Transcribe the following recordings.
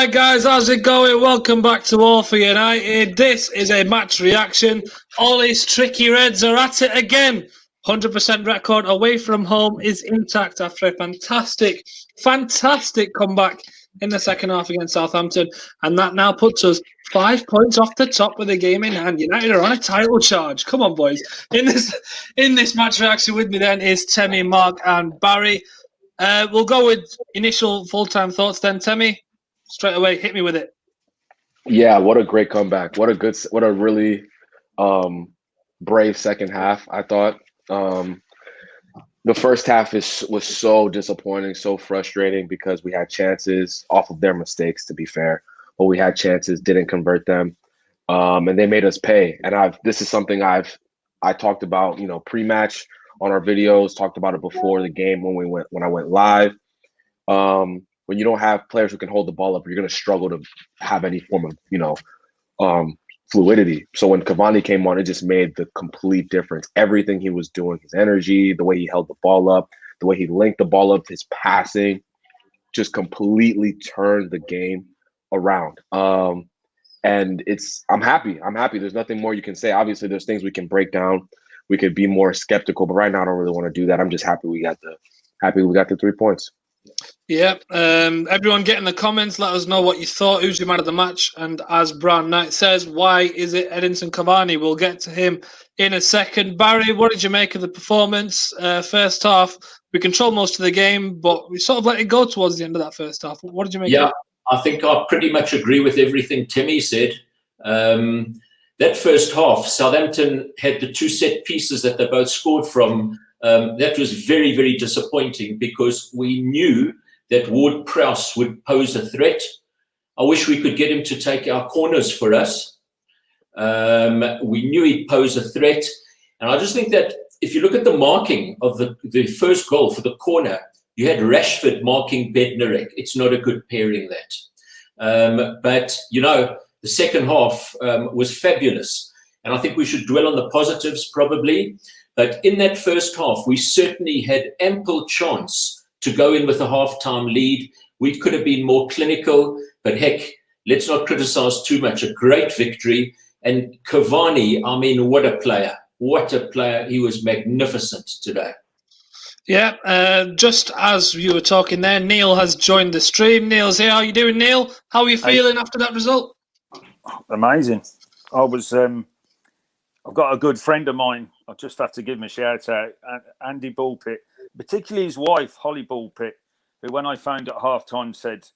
Right, guys, how's it going? Welcome back to All for United. This is a match reaction. Ollie's Tricky Reds are at it again. 100% record away from home is intact after a fantastic comeback in the second half against Southampton. And that now puts us 5 points off the top with the game in hand. United are on a title charge. Come on, boys. In this match reaction with me then is Temi, Mark and Barry. We'll go with initial full-time thoughts then. Temi, straight away, hit me with it. Yeah, what a great comeback. What a really brave second half, I thought. The first half was so disappointing, so frustrating because we had chances off of their mistakes, to be fair. But we had chances, didn't convert them. And they made us pay. And this is something I talked about, pre-match on our videos, talked about it before the game when I went live. When you don't have players who can hold the ball up, you're going to struggle to have any form of, fluidity. So when Cavani came on, it just made the complete difference. Everything he was doing, his energy, the way he held the ball up, the way he linked the ball up, his passing, just completely turned the game around. And I'm happy. There's nothing more you can say. Obviously, there's things we can break down. We could be more skeptical, but right now I don't really want to do that. I'm just happy we got the 3 points. Yeah, everyone get in the comments. Let us know what you thought. Who's your man of the match? And as Brown Knight says, why is it Edinson Cavani? We'll get to him in a second. Barry, what did you make of the performance? First half, we controlled most of the game, but we sort of let it go towards the end of that first half. What did you make of it? I think I pretty much agree with everything Timmy said. That first half, Southampton had the 2 set pieces that they both scored from. That was very, very disappointing because we knew that Ward-Prowse would pose a threat. I wish we could get him to take our corners for us. We knew he'd pose a threat. And I just think that if you look at the marking of the first goal for the corner, you had Rashford marking Bednarek. It's not a good pairing, that. But, the second half was fabulous. And I think we should dwell on the positives probably. But in that first half, we certainly had ample chance to go in with a half-time lead. We could have been more clinical, but heck, let's not criticize too much. A great victory. And Cavani, I mean, what a player. What a player. He was magnificent today. Yeah, just as you were talking there, Neil has joined the stream. Neil's here. How are you doing, Neil? How are you feeling after that result? Amazing. I've got a good friend of mine. I just have to give him a shout out, Andy Bullpit, particularly his wife, Holly Bullpit, who when I phoned at halftime said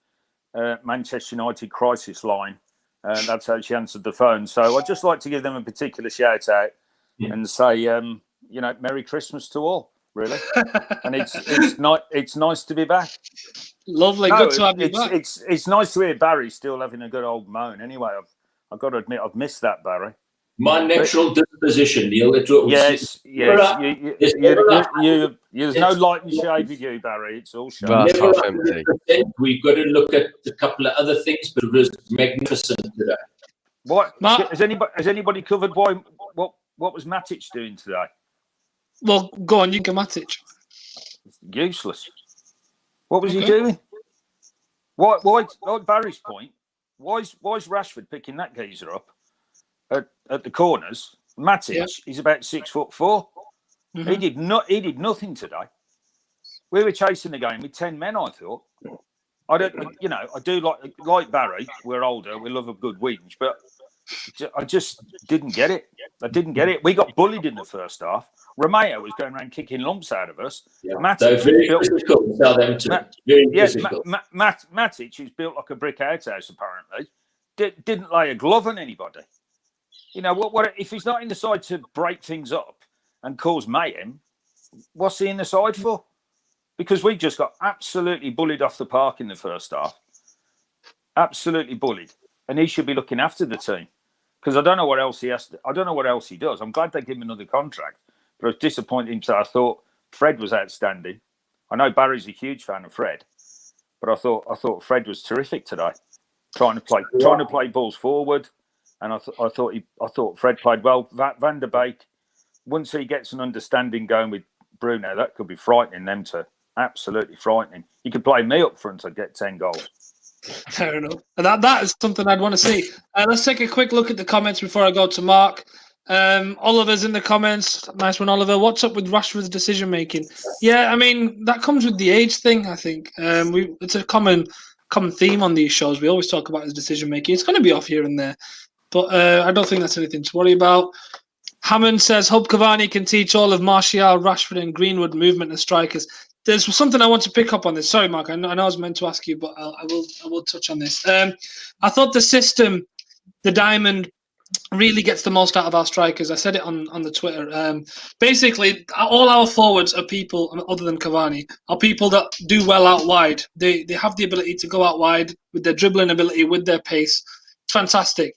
Manchester United crisis line. That's how she answered the phone. So I'd just like to give them a particular shout out and say, Merry Christmas to all, really. And it's nice to be back. Lovely, good to have you back. It's nice to hear Barry still having a good old moan. Anyway, I've got to admit I've missed that, Barry. My natural disposition, Neil. Yes. There's no light and shade with you, Barry. It's all shade. We've got to look at a couple of other things, but it was magnificent today. What has anybody covered? What was Matic doing today? Well, go on, you can Matic. Useless. What was he doing? Why? On Barry's point, why is Rashford picking that geezer up at the corners? Matic, he's about 6'4". Mm-hmm. He did nothing today. We were chasing the game with 10 men. I thought. I do like Barry. We're older. We love a good whinge, but I just didn't get it. I didn't get it. We got bullied in the first half. Romeo was going around kicking lumps out of us. Yeah. Matic, very difficult. Matic, who's built like a brick outhouse, apparently, didn't lay a glove on anybody. What if he's not in the side to break things up and cause mayhem? What's he in the side for? Because we just got absolutely bullied off the park in the first half. Absolutely bullied, and he should be looking after the team. Because I don't know what else he has. I don't know what else he does. I'm glad they give him another contract, but I was disappointed. So I thought Fred was outstanding. I know Barry's a huge fan of Fred, but I thought Fred was terrific today, trying to play balls forward, and I thought Fred played well. Van der Beek, once he gets an understanding going with Bruno, that could be frightening. Them two, absolutely frightening. He could play me up front. I'd get 10 goals. Fair enough. And that is something I'd want to see. Let's take a quick look at the comments before I go to Mark. Oliver's in the comments. Nice one, Oliver. What's up with Rashford's decision making? Yeah, I mean that comes with the age thing. I think it's a common theme on these shows. We always talk about his decision making. It's going to be off here and there, but I don't think that's anything to worry about. Hammond says, hope Cavani can teach all of Martial, Rashford and Greenwood movement as strikers. There's something I want to pick up on this. Sorry, Mark. I know I was meant to ask you, but I will touch on this. I thought the system, the diamond, really gets the most out of our strikers. I said it on the Twitter. Basically, all our forwards are people, other than Cavani, are people that do well out wide. They have the ability to go out wide with their dribbling ability, with their pace. It's fantastic.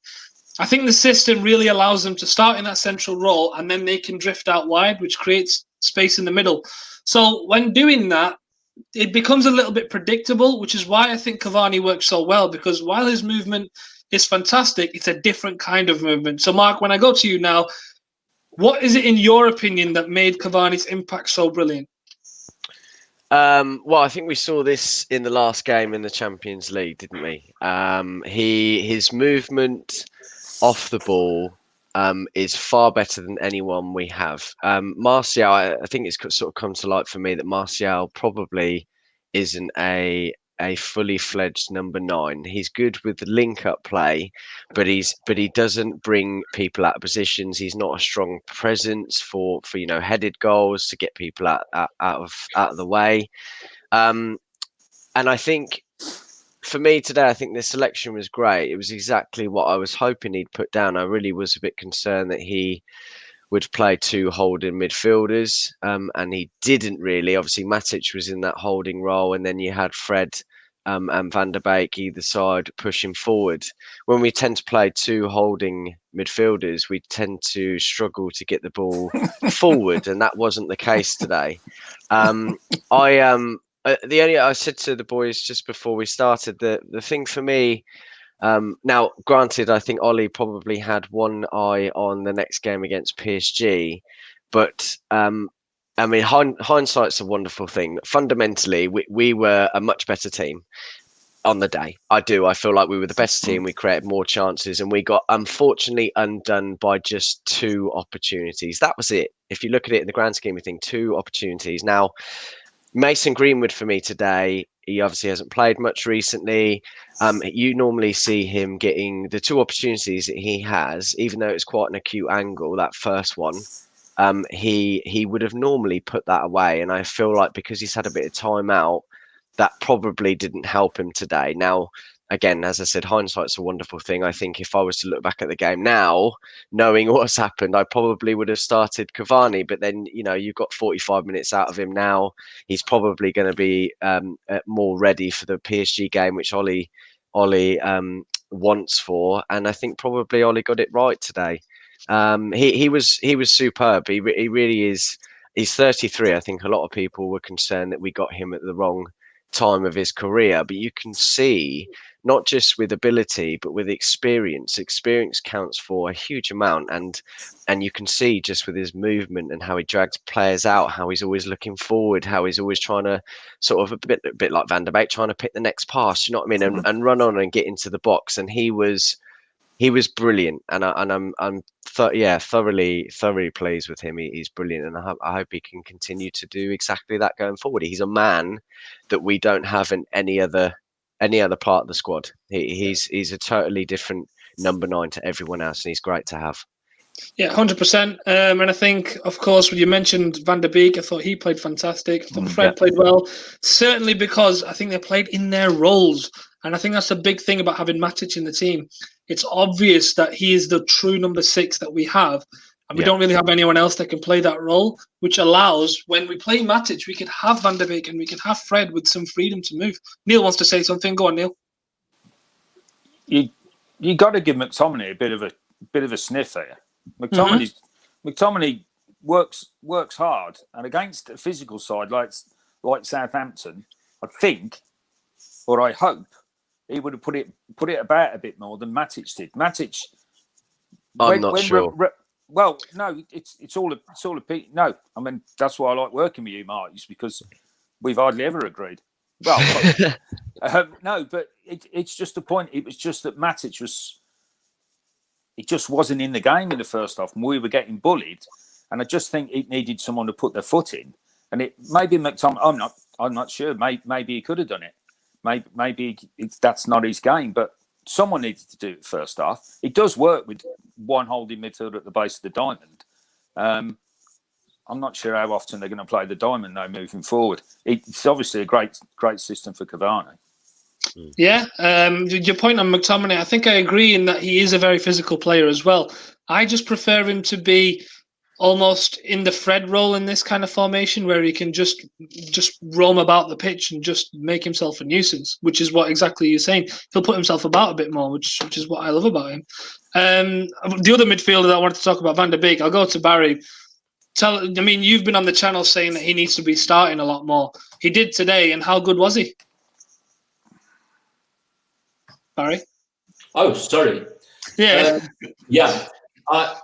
I think the system really allows them to start in that central role and then they can drift out wide, which creates space in the middle. So when doing that, it becomes a little bit predictable, which is why I think Cavani works so well, because while his movement is fantastic, it's a different kind of movement. So, Mark, when I go to you now, what is it, in your opinion, that made Cavani's impact so brilliant? Well, I think we saw this in the last game in the Champions League, didn't we? His movement off the ball is far better than anyone we have. Martial, I think it's sort of come to light for me that Martial probably isn't a fully fledged number 9. He's good with the link-up play, but he doesn't bring people out of positions. He's not a strong presence for headed goals to get people out of the way. And I think, for me today, I think the selection was great. It was exactly what I was hoping he'd put down. I really was a bit concerned that he would play 2 holding midfielders, and he didn't really. Obviously, Matic was in that holding role, and then you had Fred and Van der Beek either side pushing forward. When we tend to play 2 holding midfielders, we tend to struggle to get the ball forward, and that wasn't the case today. I said to the boys just before we started, the thing for me, now granted, I think Ollie probably had one eye on the next game against PSG, but I mean, hindsight's a wonderful thing. Fundamentally, we were a much better team on the day. I feel like we were the best team. We created more chances, and we got unfortunately undone by just 2 opportunities. That was it. If you look at it in the grand scheme of things, 2 opportunities. Now, Mason Greenwood for me today, he obviously hasn't played much recently. You normally see him getting the 2 opportunities that he has, even though it's quite an acute angle, that first one. He would have normally put that away. And I feel like because he's had a bit of time out, that probably didn't help him today. Now, again, as I said, hindsight's a wonderful thing. I think if I was to look back at the game now, knowing what's happened, I probably would have started Cavani. But then, you've got 45 minutes out of him now. He's probably going to be more ready for the PSG game, which Ollie wants for. And I think probably Ollie got it right today. He was superb. He really is. He's 33. I think a lot of people were concerned that we got him at the wrong time of his career, but you can see, not just with ability but with experience counts for a huge amount, and you can see just with his movement and how he drags players out, how he's always looking forward, how he's always trying to sort of a bit like Van der Beek, trying to pick the next pass, you know what I mean, and run on and get into the box. And he was brilliant, and I'm thoroughly pleased with him. He's brilliant, and I hope he can continue to do exactly that going forward. He's a man that we don't have in any other part of the squad. He's a totally different number 9 to everyone else, and he's great to have. Yeah, 100%. And I think, of course, when you mentioned Van der Beek, I thought he played fantastic. I thought Fred played well, certainly because I think they played in their roles. And I think that's a big thing about having Matic in the team. It's obvious that he is the true number 6 that we have. And we don't really have anyone else that can play that role, which allows, when we play Matic, we can have Van der Beek and we can have Fred with some freedom to move. Neil wants to say something. Go on, Neil. You got to give McTominay a bit of a sniff here. McTominay works hard, and against a physical side like Southampton, I think, or I hope, he would have put it about a bit more than Matic did. Matic, I'm not sure. Well, no, it's all a no. I mean, that's why I like working with you, Mark, is because we've hardly ever agreed. Well, no, but it's just the point. It was just that Matic wasn't in the game in the first half, and we were getting bullied. And I just think it needed someone to put their foot in. And it maybe McTominay. I'm not sure. Maybe he could have done it. Maybe that's not his game. But someone needed to do it first half. It does work with one holding midfielder at the base of the diamond. I'm not sure how often they're going to play the diamond though moving forward. It's obviously a great system for Cavani. Yeah, your point on McTominay, I think I agree in that he is a very physical player as well. I just prefer him to be almost in the Fred role in this kind of formation, where he can just roam about the pitch and just make himself a nuisance, which is what exactly you're saying. He'll put himself about a bit more, which is what I love about him. The other midfielder that I wanted to talk about, Van der Beek, I'll go to Barry. You've been on the channel saying that he needs to be starting a lot more. He did today, and how good was he? Barry? Oh, sorry. Yeah.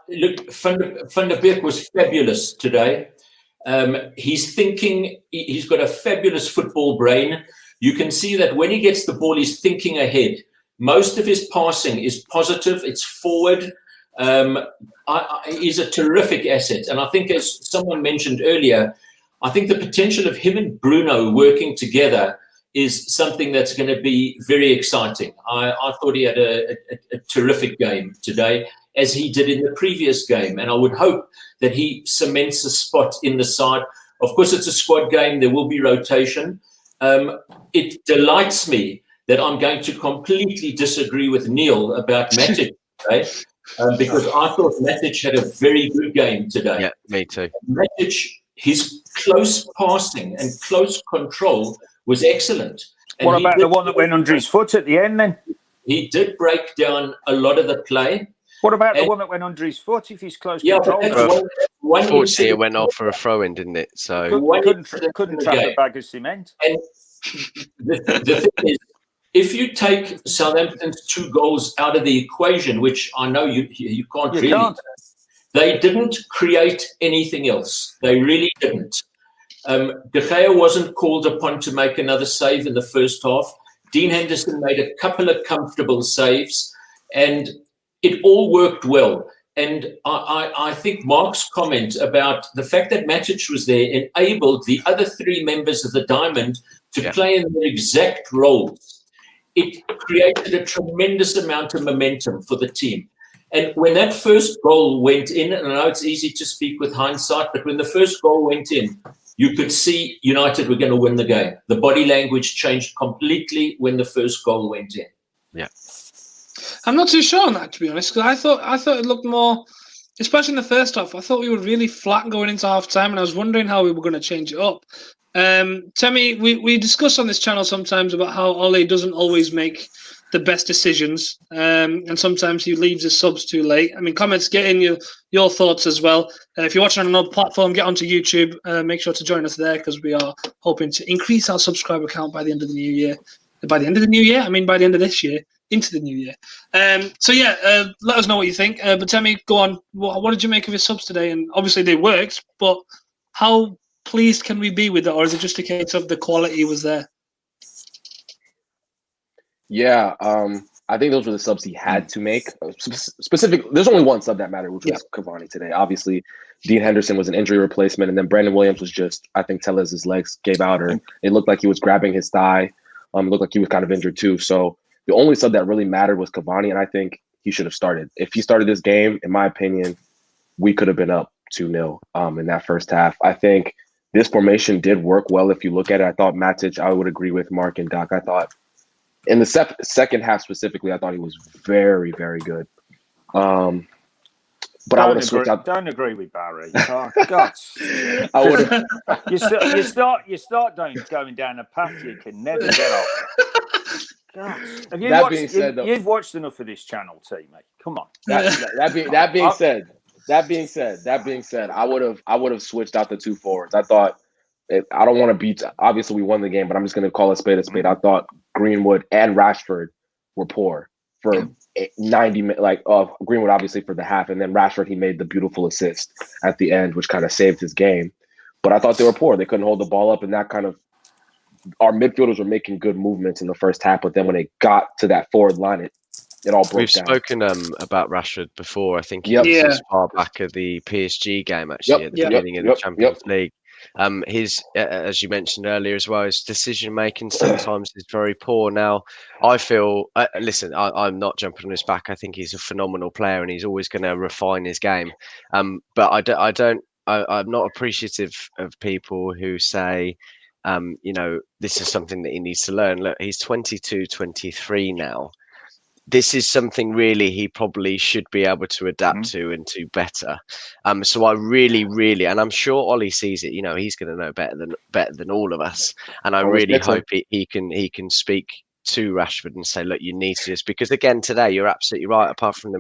Look, Van der Beek was fabulous today. He's thinking, he's got a fabulous football brain. You can see that when he gets the ball, he's thinking ahead. Most of his passing is positive, it's forward. He's a terrific asset. And I think, as someone mentioned earlier, I think the potential of him and Bruno working together is something that's going to be very exciting. I thought he had a terrific game today, as he did in the previous game. And I would hope that he cements a spot in the side. Of course, it's a squad game. There will be rotation. It delights me that I'm going to completely disagree with Neil about Matic today, because I thought Matic had a very good game today. Yeah, me too. Matic, his close passing and close control was excellent. And what about the one that went under his foot at the end then? He did break down a lot of the play. What about the one that went under his foot if he's close control? Unfortunately, it went off for a throw-in, didn't it? So couldn't trap a bag of cement. And the thing is, if you take Southampton's 2 goals out of the equation, which I know you can't, they didn't create anything else. They really didn't. De Gea wasn't called upon to make another save in the first half. Dean Henderson made a couple of comfortable saves, and it all worked well. And I think Mark's comment about the fact that Matic was there enabled the other 3 members of the Diamond to play in their exact roles. It created a tremendous amount of momentum for the team. And when that first goal went in, and I know it's easy to speak with hindsight, but when the first goal went in, you could see United were going to win the game. The body language changed completely when the first goal went in. Yeah. I'm not too sure on that, to be honest, because I thought it looked more, especially in the first half, I thought we were really flat going into half-time, and I was wondering how we were going to change it up. Temi, we discuss on this channel sometimes about how Ole doesn't always make the best decisions, and sometimes he leaves his subs too late. I mean, comments, get in your thoughts as well. If you're watching on another platform, get onto YouTube. Make sure to join us there, because we are hoping to increase our subscriber count by the end of the new year. By the end of the new year? I mean, by the end of this year, into the new year. Let us know what you think. But Temi, go on. What did you make of his subs today? And obviously they worked, but how pleased can we be with it, or is it just a case of the quality was there? Yeah, I think those were the subs he had to make. Specific, there's only one sub that mattered, which was Cavani today. Obviously, Dean Henderson was an injury replacement, and then Brandon Williams was just, I think Tellez's legs gave out, or it looked like he was grabbing his thigh. It looked like he was kind of injured too. So the only sub that really mattered was Cavani, and I think he should have started. If he started this game, in my opinion, we could have been up 2-0 in that first half. I think this formation did work well. If you look at it, I thought Matic, I would agree with Mark and Doc. I thought in the second half specifically, I thought he was very, very good. But I would have switched out. Don't agree with Barry. Oh, God. I would have. You start going down a path you can never get off. God. You've watched enough of this channel, T, mate. Come on. That being said, I would have switched out the 2 forwards. I thought, I don't want to beat. Obviously, we won the game, but I'm just going to call a spade a spade. I thought Greenwood and Rashford were poor for 90 minutes. Greenwood obviously for the half, and then Rashford, he made the beautiful assist at the end, which kind of saved his game. But I thought they were poor. They couldn't hold the ball up, and that kind of our midfielders were making good movements in the first half, but then when they got to that forward line, it all broke We've down. spoken about Rashford before. I think Yep. it was Yeah. as far back at the PSG game, actually, at the Yep. beginning of the Champions League. His, as you mentioned earlier as well, his decision making sometimes is very poor. Now, I feel, listen, I'm not jumping on his back. I think he's a phenomenal player, and he's always going to refine his game. But I'm not appreciative of people who say, this is something that he needs to learn. Look, he's 22, 23 now. This is something really he probably should be able to adapt to and do better. So I really, and I'm sure Ollie sees it. He's going to know better than all of us. And I really hope he can speak to Rashford and say, look, you need to just, because again today you're absolutely right. Apart from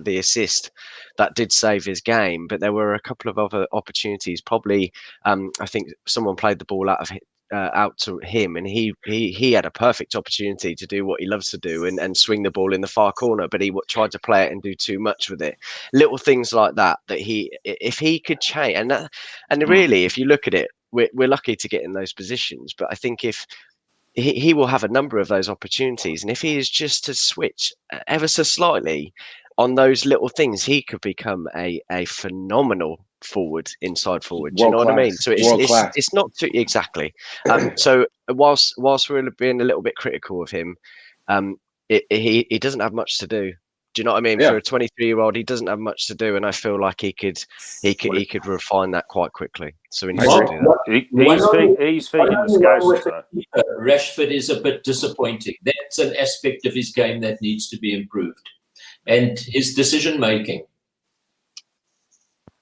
the assist that did save his game, but there were a couple of other opportunities. Probably, I think someone played the ball out to him, and he had a perfect opportunity to do what he loves to do and swing the ball in the far corner, but he tried to play it and do too much with it. Little things like that if he could change, and really, if you look at it, we're lucky to get in those positions, but I think if he will have a number of those opportunities, and if he is just to switch ever so slightly on those little things, he could become a phenomenal inside forward. Do you know what I mean? So it's not too exactly. So whilst we're being a little bit critical of him, he doesn't have much to do. Do you know what I mean? Yeah. For a 23-year-old, he doesn't have much to do, and I feel like he could refine that quite quickly. So we need to do that. He's feeding the scouts. Rashford is a bit disappointing. That's an aspect of his game that needs to be improved, and his decision making.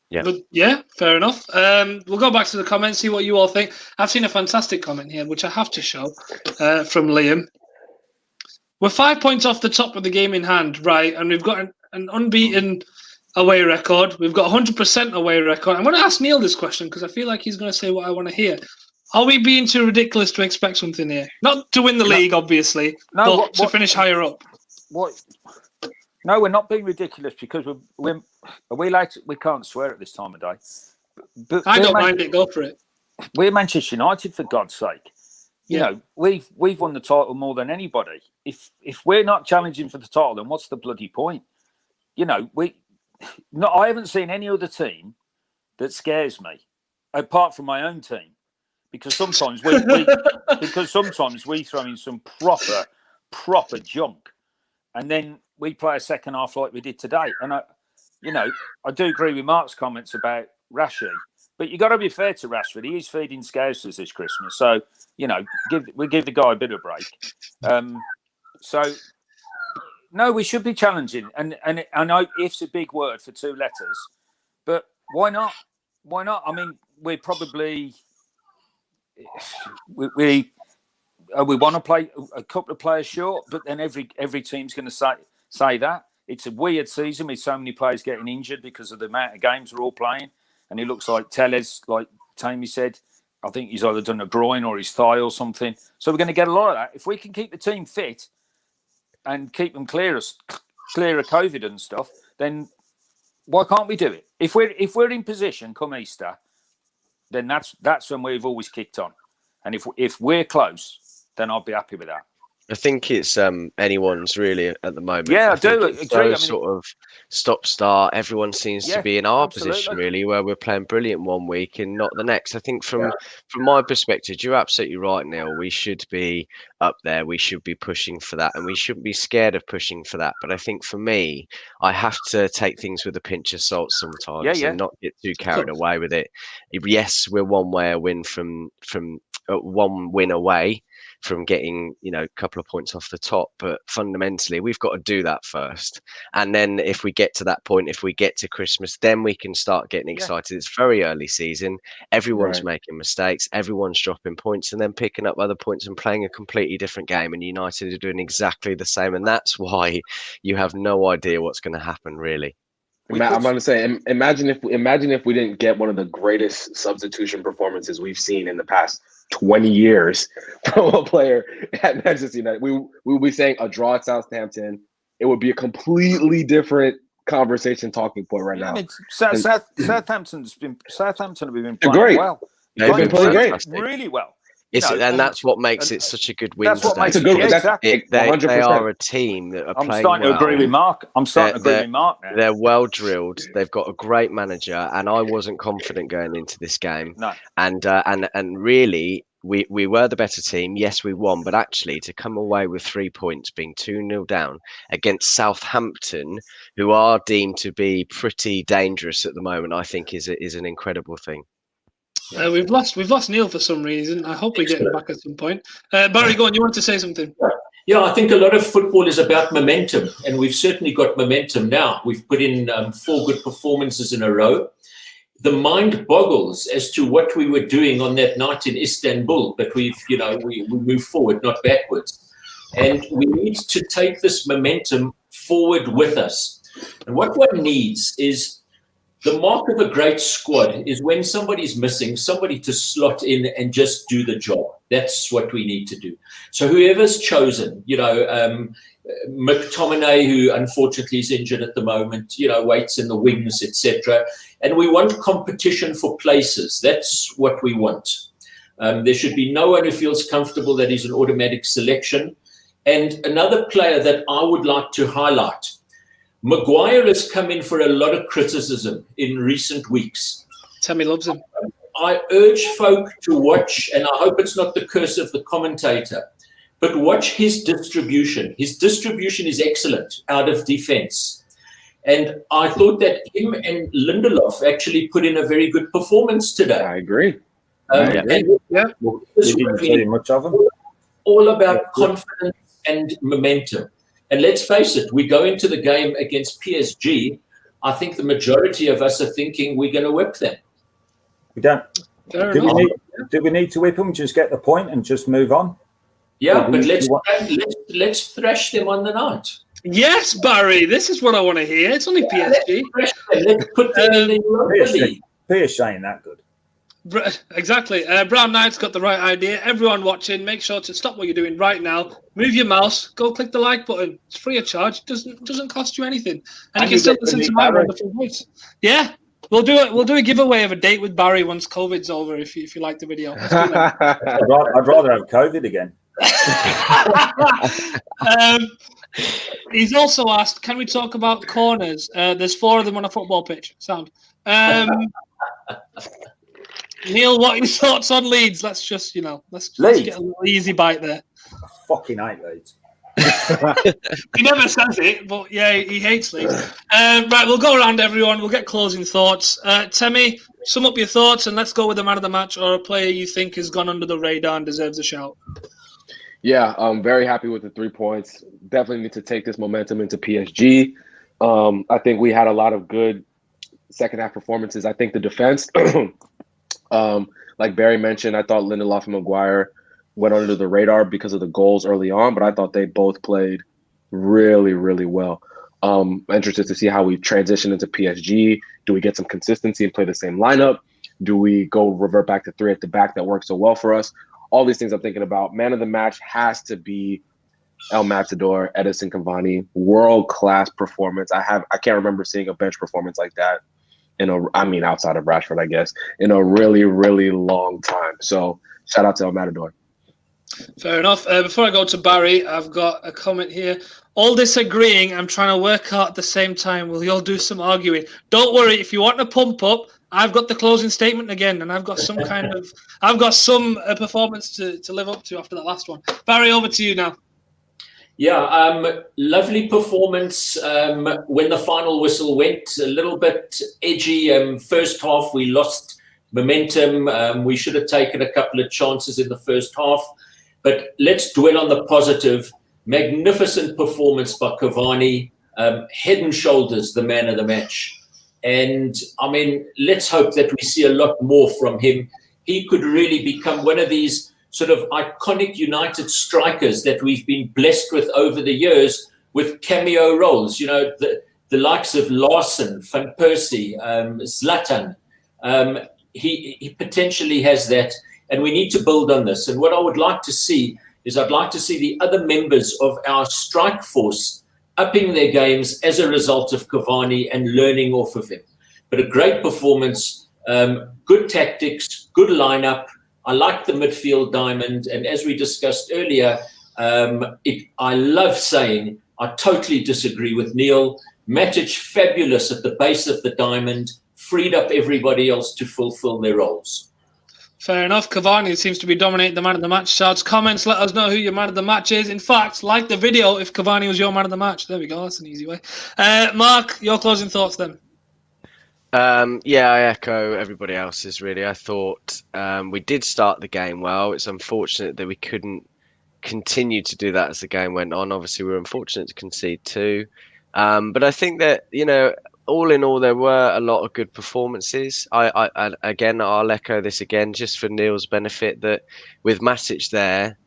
Yeah, fair enough. We'll go back to the comments, see what you all think. I've seen a fantastic comment here, which I have to show, from Liam. We're 5 points off the top of the game in hand, right? And we've got an unbeaten away record. We've got 100% away record. I'm going to ask Neil this question because I feel like he's going to say what I want to hear. Are we being too ridiculous to expect something here? Not to win the league, obviously, but to finish higher up. What? No, we're not being ridiculous because we can't swear at this time of day. But I don't mind it. Go for it. We're Manchester United, for God's sake. You know, we've won the title more than anybody. If we're not challenging for the title, then what's the bloody point? I haven't seen any other team that scares me, apart from my own team, because sometimes we throw in some proper junk, and then we play a second half like we did today. And I do agree with Mark's comments about Rashi. But you've got to be fair to Rashford. He is feeding Scousers this Christmas. So, we give the guy a bit of a break. No, we should be challenging. And I know if's a big word for two letters. But why not? Why not? I mean, we're probably... We want to play a couple of players short, but then every team's going to say that. It's a weird season with so many players getting injured because of the amount of games we're all playing. And it looks like Tellez, like Tammy said, I think he's either done a groin or his thigh or something. So we're going to get a lot of that. If we can keep the team fit and keep them clear of COVID and stuff, then why can't we do it? If we're in position come Easter, then that's when we've always kicked on. And if we're close, then I'll be happy with that. I think it's anyone's really at the moment. Yeah, I do agree. Sort of stop-start. Everyone seems to be in our position, really, where we're playing brilliant one week and not the next. I think from my perspective, you're absolutely right, Neil. We should be up there. We should be pushing for that, and we shouldn't be scared of pushing for that. But I think for me, I have to take things with a pinch of salt sometimes and not get too carried away with it. Yes, we're one win away from getting a couple of points off the top, but fundamentally we've got to do that first, and then if we get to that point, if we get to Christmas, then we can start getting excited. It's very early season, everyone's making mistakes, everyone's dropping points and then picking up other points and playing a completely different game, and United are doing exactly the same, and that's why you have no idea what's going to happen, really. I'm going to say, imagine if we didn't get one of the greatest substitution performances we've seen in the past 20 years from a player at Manchester United. We would be saying a draw at Southampton. It would be a completely different conversation talking point right now. I mean, Southampton have been playing great. well. They've been playing great. Really well. And that's what makes it such a good win. That's what today. makes It's a good. Yeah, That's exactly. They are a team that are I'm playing starting to well. agree with Mark. I'm starting to agree with Mark now. They're well drilled. They've got a great manager, and I wasn't confident going into this game. No. And really, we were the better team. Yes, we won, but actually, to come away with 3 points, being 2-0 down against Southampton, who are deemed to be pretty dangerous at the moment, I think is an incredible thing. We've lost Neil for some reason. I hope we get him back at some point. Barry, go on. You want to say something? Yeah, I think a lot of football is about momentum, and we've certainly got momentum now. We've put in 4 good performances in a row. The mind boggles as to what we were doing on that night in Istanbul, but we move forward, not backwards. And we need to take this momentum forward with us. And what one needs is the mark of a great squad is when somebody's missing, somebody to slot in and just do the job. That's what we need to do. So whoever's chosen, McTominay, who unfortunately is injured at the moment, waits in the wings, etc. And we want competition for places. That's what we want. There should be no one who feels comfortable that he's an automatic selection. And another player that I would like to highlight, Maguire has come in for a lot of criticism in recent weeks. Tammy loves him. I urge folk to watch, and I hope it's not the curse of the commentator, but watch his distribution. His distribution is excellent out of defense. And I thought that him and Lindelof actually put in a very good performance today. I agree. Didn't see much of them. All about confidence and momentum. And let's face it, we go into the game against PSG. I think the majority of us are thinking we're going to whip them. We don't. Do we need to whip them? Just get the point and just move on? Yeah, but let's thrash them on the night. Yes, Barry, this is what I want to hear. It's only PSG. Let's put them in the Europa League. PSG ain't that good. Exactly. Brown Knight's got the right idea. Everyone watching, make sure to stop what you're doing right now. Move your mouse. Go click the like button. It's free of charge. It doesn't cost you anything, and you can still listen to my wonderful voice. Yeah, we'll do it. We'll do a giveaway of a date with Barry once COVID's over. If you like the video, I'd rather have COVID again. He's also asked, can we talk about corners? There's 4 of them on a football pitch. Sound. Neil, what are your thoughts on Leeds? Let's just get a little easy bite there. I fucking hate Leeds. He never says it, but yeah, he hates Leeds. Right, we'll go around everyone. We'll get closing thoughts. Temi, sum up your thoughts and let's go with the man of the match or a player you think has gone under the radar and deserves a shout. Yeah, I'm very happy with the 3 points. Definitely need to take this momentum into PSG. I think we had a lot of good second half performances. I think the defense, like Barry mentioned, I thought Lindelof and Maguire went under the radar because of the goals early on, but I thought they both played really, really well. Interested to see how we transition into PSG. Do we get some consistency and play the same lineup? Do we go revert back to 3 at the back that worked so well for us? All these things I'm thinking about. Man of the match has to be El Matador, Edison Cavani. World-class performance. I can't remember seeing a bench performance like that outside of Rashford, I guess, in a really, really long time. So shout out to El Matador. Fair enough. Before I go to Barry, I've got a comment here. All disagreeing, I'm trying to work out at the same time. Will you all do some arguing? Don't worry. If you want to pump up, I've got the closing statement again, and I've got some performance to live up to after that last one. Barry, over to you now. Yeah, lovely performance. When the final whistle went, a little bit edgy. First half, we lost momentum. We should have taken a couple of chances in the first half. But let's dwell on the positive. Magnificent performance by Cavani. Head and shoulders the man of the match. And, let's hope that we see a lot more from him. He could really become one of these sort of iconic United strikers that we've been blessed with over the years with cameo roles. The likes of Larson, Van Persie, Zlatan. He potentially has that, and we need to build on this. And what I would like to see is I'd like to see the other members of our strike force upping their games as a result of Cavani and learning off of him. But a great performance, good tactics, good lineup. I like the midfield diamond. And as we discussed earlier, I love saying I totally disagree with Neil. Matic fabulous at the base of the diamond, freed up everybody else to fulfill their roles. Fair enough. Cavani seems to be dominating the man of the match. Shouts, comments, let us know who your man of the match is. In fact, like the video if Cavani was your man of the match. There we go. That's an easy way. Mark, your closing thoughts then. Yeah, I echo everybody else's, really. I thought we did start the game well. It's unfortunate that we couldn't continue to do that as the game went on. Obviously, we were unfortunate to concede 2. But I think that, all in all, there were a lot of good performances. Again, I'll echo this again, just for Neil's benefit, that with Matic there,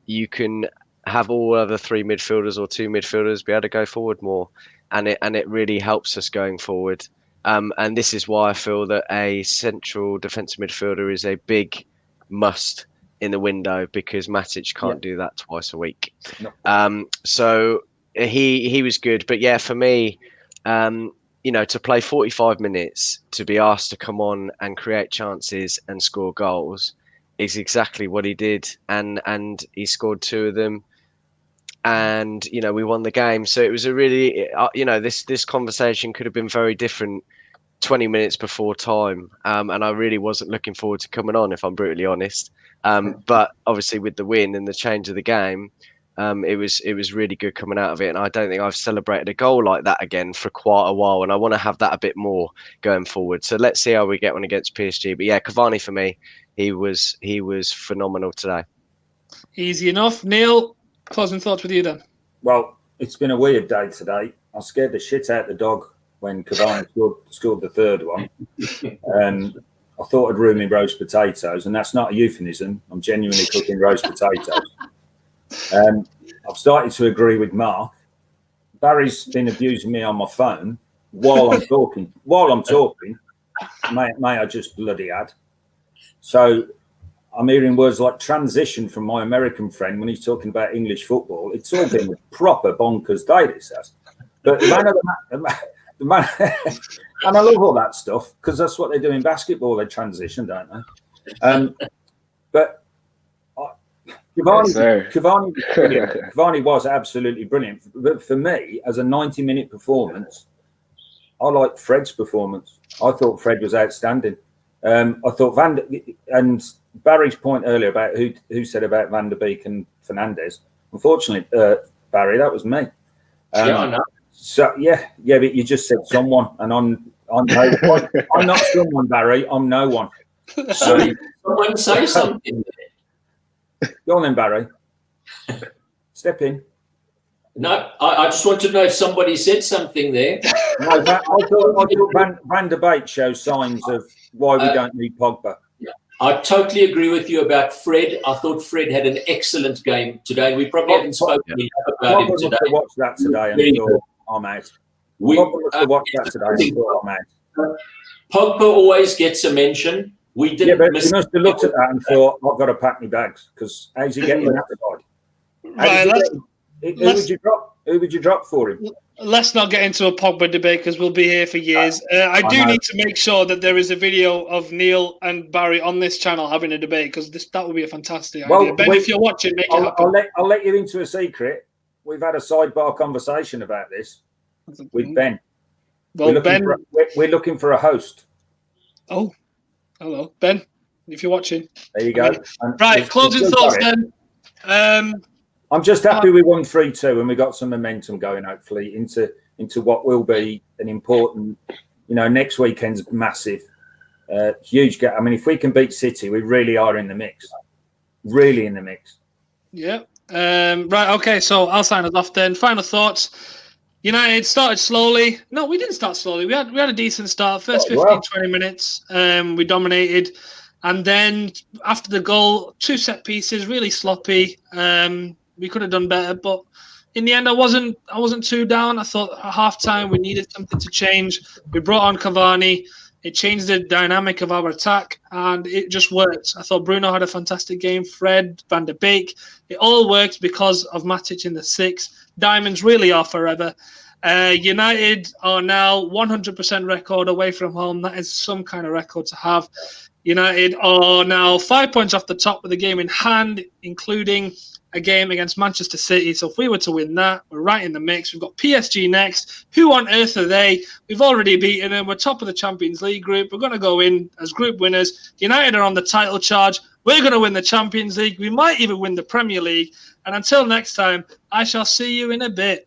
you can have all other 3 midfielders or 2 midfielders be able to go forward more, and it really helps us going forward. And this is why I feel that a central defensive midfielder is a big must in the window, because Matic can't do that twice a week. No. So he was good, but yeah, for me, to play 45 minutes, to be asked to come on and create chances and score goals is exactly what he did. And he scored 2 of them. And, we won the game. So it was a really, this conversation could have been very different 20 minutes before time. And I really wasn't looking forward to coming on, if I'm brutally honest. But obviously with the win and the change of the game, it was really good coming out of it, and I don't think I've celebrated a goal like that again for quite a while, and I want to have that a bit more going forward. So let's see how we get one against PSG. But yeah, Cavani for me, he was phenomenal today. Easy enough. Neil, closing thoughts with you then. Well, it's been a weird day today. I scared the shit out of the dog when Cavani scored the 3rd one. I thought I'd ruin my roast potatoes, and that's not a euphemism. I'm genuinely cooking roast potatoes. I've started to agree with Mark. Barry's been abusing me on my phone while I'm talking. May I just bloody add? So I'm hearing words like transition from my American friend when he's talking about English football. It's all been a proper bonkers day, this has. But the man, and I love all that stuff, because that's what they do in basketball. They transition, don't they? But Cavani was absolutely brilliant. But for me, as a 90-minute performance, I liked Fred's performance. I thought Fred was outstanding. I thought and Barry's point earlier about who said about Van der Beek and Fernandes. Unfortunately, Barry, that was me. Yeah, I know. So yeah, but you just said someone, and I'm no one. I'm not someone, Barry. I'm no one. So someone say something. Go on then, Barry. Step in. No, I just want to know if somebody said something there. No, I thought Van der Beek shows signs of why we don't need Pogba. I totally agree with you about Fred. I thought Fred had an excellent game today. We probably haven't spoken enough about him today. Watch that today and thought, I'm out. Watch that today and thought, I'm out. Pogba always gets a mention. We didn't. Yeah, but you must have looked at that and thought, I've got to pack my bags, because how's he getting that side? Who would you drop for him? Let's not get into a Pogba debate, because we'll be here for years. I do need to make sure that there is a video of Neil and Barry on this channel having a debate, because that would be a fantastic idea. Ben, if you're watching, make it happen. I'll let you into a secret. We've had a sidebar conversation about this with Ben. Well, we're looking for a host. Oh, hello, Ben. If you're watching, there you go. Right, closing thoughts then. I'm just happy we won 3-2 and we got some momentum going, hopefully, into what will be an important, next weekend's massive, huge game. I mean, if we can beat City, we really are in the mix. Really in the mix. Yeah. Right, okay, so I'll sign us off then. Final thoughts. United started slowly. No, we didn't start slowly. We had a decent start. First 15-20 minutes, we dominated. And then after the goal, 2 set pieces, really sloppy. We could have done better, but in the end, I wasn't too down. I thought at half-time we needed something to change. We brought on Cavani. It changed the dynamic of our attack, and it just worked. I thought Bruno had a fantastic game. Fred, Van der Beek. It all worked because of Matic in the 6. Diamonds really are forever. United are now 100% record away from home. That is some kind of record to have. United are now 5 points off the top with a game in hand, including a game against Manchester City. So if we were to win that, we're right in the mix. We've got PSG next. Who on earth are they? We've already beaten them. We're top of the Champions League group. We're going to go in as group winners. United are on the title charge. We're going to win the Champions League. We might even win the Premier League. And until next time, I shall see you in a bit.